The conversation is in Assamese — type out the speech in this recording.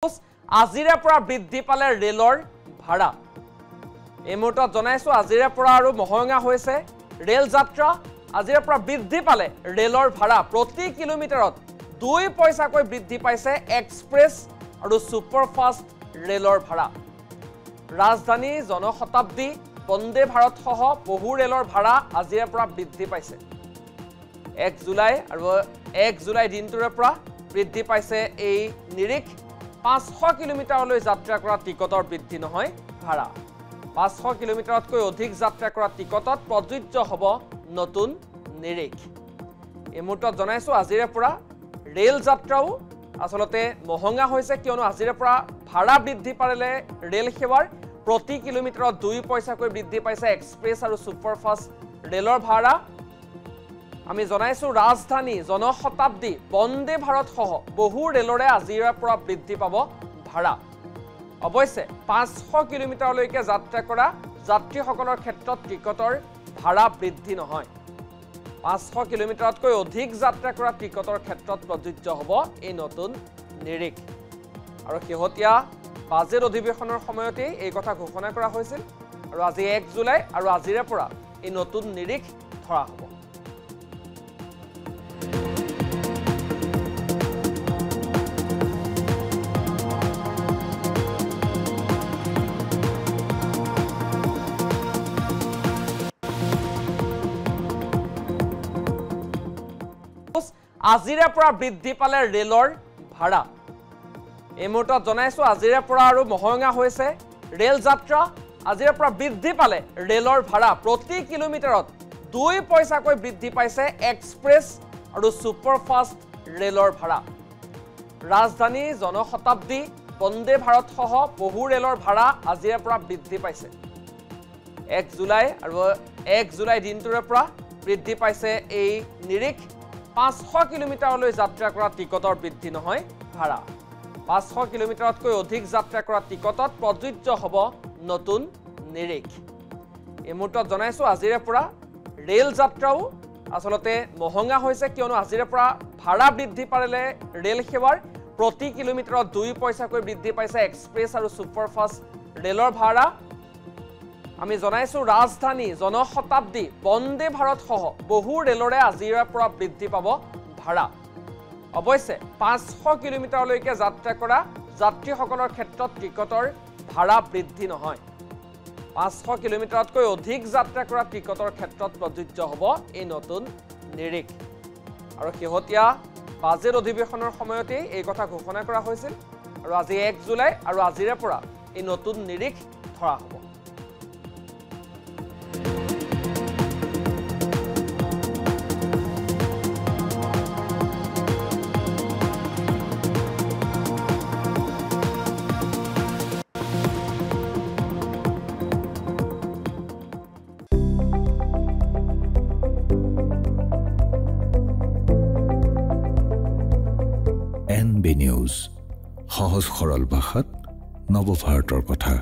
আজিৰে পৰা বৃদ্ধি পালে ৰেলৰ ভাড়া এই মুহূৰ্তত জনাইছো আজিৰে পৰা আৰু মহঙা হৈছে ৰেল যাত্ৰা আজিৰে পৰা বৃদ্ধি পালে ৰেলৰ ভাড়া প্ৰতি কিলোমিটাৰত 2 পইচাকৈ বৃদ্ধি পাইছে এক্সপ্ৰেছ আৰু সুপাৰফাষ্ট ৰেলৰ ভাড়া ৰাজধানী জনশতাব্দী বন্দে ভাৰত সহ বহু ৰেলৰ ভাড়া আজিৰে পৰা বৃদ্ধি পাইছে 1 জুলাই আৰু 1 জুলাই দিনটোৰে পৰা বৃদ্ধি পাইছে এই নিৰিখ 500 কিলোমিটাৰলৈ যাত্ৰা কৰা টিকটৰ বৃদ্ধি নহয় ভাড়া 500 কিলোমিটাৰতকৈ অধিক যাত্ৰা কৰা টিকটত প্ৰযোজ্য হ'ব নতুন নিৰিখ এই মুহূৰ্তত জনাইছো আজিৰে পৰা ৰেল যাত্ৰাও আসলতে মহঙা হৈছে কিয়নো আজিৰে পৰা ভাড়া বৃদ্ধি পালে ৰেল সেৱাৰ প্ৰতি কিলোমিটাৰত 2 পইচাকৈ বৃদ্ধি পাইছে এক্সপ্ৰেছ আৰু সুপাৰফাষ্ট ৰেলৰ ভাড়া আমি জনাইছো ৰাজধানী জনশতাব্দী বন্দে ভাৰত সহ বহু ৰেলৰে আজিৰে পৰা বৃদ্ধি পাব ভাড়া অৱশ্যে 500 কিলোমিটাৰলৈকে যাত্ৰা কৰা যাত্ৰীসকলৰ ক্ষেত্ৰত টিকটৰ ভাড়া বৃদ্ধি নহয় 500 কিলোমিটাৰতকৈ অধিক যাত্ৰা কৰা টিকটৰ ক্ষেত্ৰত প্ৰযোজ্য হ'ব এই নতুন নিৰিখ আৰু শেহতীয়া বাজেট অধিৱেশনৰ সময়তে এই কথা ঘোষণা কৰা হৈছিল আৰু আজি 1 জুলাই আৰু আজিৰে পৰা এই নতুন নিৰিখ ধৰা হ'ব আজিৰে পৰা বৃদ্ধি পালে ৰেলৰ ভাড়া এই মুহূৰ্তত জনাইছো আজিৰে পৰা আৰু মহঙা হৈছে ৰেল যাত্ৰা আজিৰে পৰা বৃদ্ধি পালে ৰেলৰ ভাড়া প্ৰতি কিলোমিটাৰত 2 পইচাকৈ বৃদ্ধি পাইছে এক্সপ্ৰেছ আৰু সুপাৰফাষ্ট ৰেলৰ ভাড়া ৰাজধানী জনশতাব্দী বন্দে ভাৰত সহ বহু ৰেলৰ ভাড়া আজিৰে পৰা বৃদ্ধি পাইছে 1 জুলাই আৰু 1 জুলাই দিনটোৰে পৰা বৃদ্ধি পাইছে এই নিৰিখ 500 কিলোমিটাৰলৈ যাত্ৰা কৰা টিকটৰ বৃদ্ধি নহয় ভাড়া 500 কিলোমিটাৰতকৈ অধিক যাত্ৰা কৰা টিকটত প্ৰযোজ্য হ'ব নতুন নিৰিখ এই মুহূৰ্তত জনাইছো আজিৰে পৰা ৰেল যাত্ৰাও আসলতে মহঙা হৈছে কিয়নো আজিৰে পৰা ভাড়া বৃদ্ধি পালে ৰেল সেৱাৰ প্ৰতি কিলোমিটাৰত 2 পইচাকৈ বৃদ্ধি পাইছে এক্সপ্ৰেছ আৰু সুপাৰফাষ্ট ৰেলৰ ভাড়া আমি জনাইছো ৰাজধানী জনশতাব্দী বন্দে ভাৰত সহ বহু ৰেলৰে আজিৰে পৰা বৃদ্ধি পাব ভাড়া অৱশ্যে 500 কিলোমিটাৰলৈকে যাত্ৰা কৰা যাত্ৰীসকলৰ ক্ষেত্ৰত টিকটৰ ভাড়া বৃদ্ধি নহয় 500 কিলোমিটাৰতকৈ অধিক যাত্ৰা কৰা টিকটৰ ক্ষেত্ৰত প্ৰযোজ্য হ'ব এই নতুন নিৰিখ আৰু শেহতীয়া বাজেট অধিৱেশনৰ সময়তে এই কথা ঘোষণা কৰা হৈছিল আৰু আজি 1 জুলাই আৰু আজিৰে পৰা এই নতুন নিৰিখ ধৰা হ'ব NB News সহজ সৰল ভাষাত নৱভাৰতৰ কথা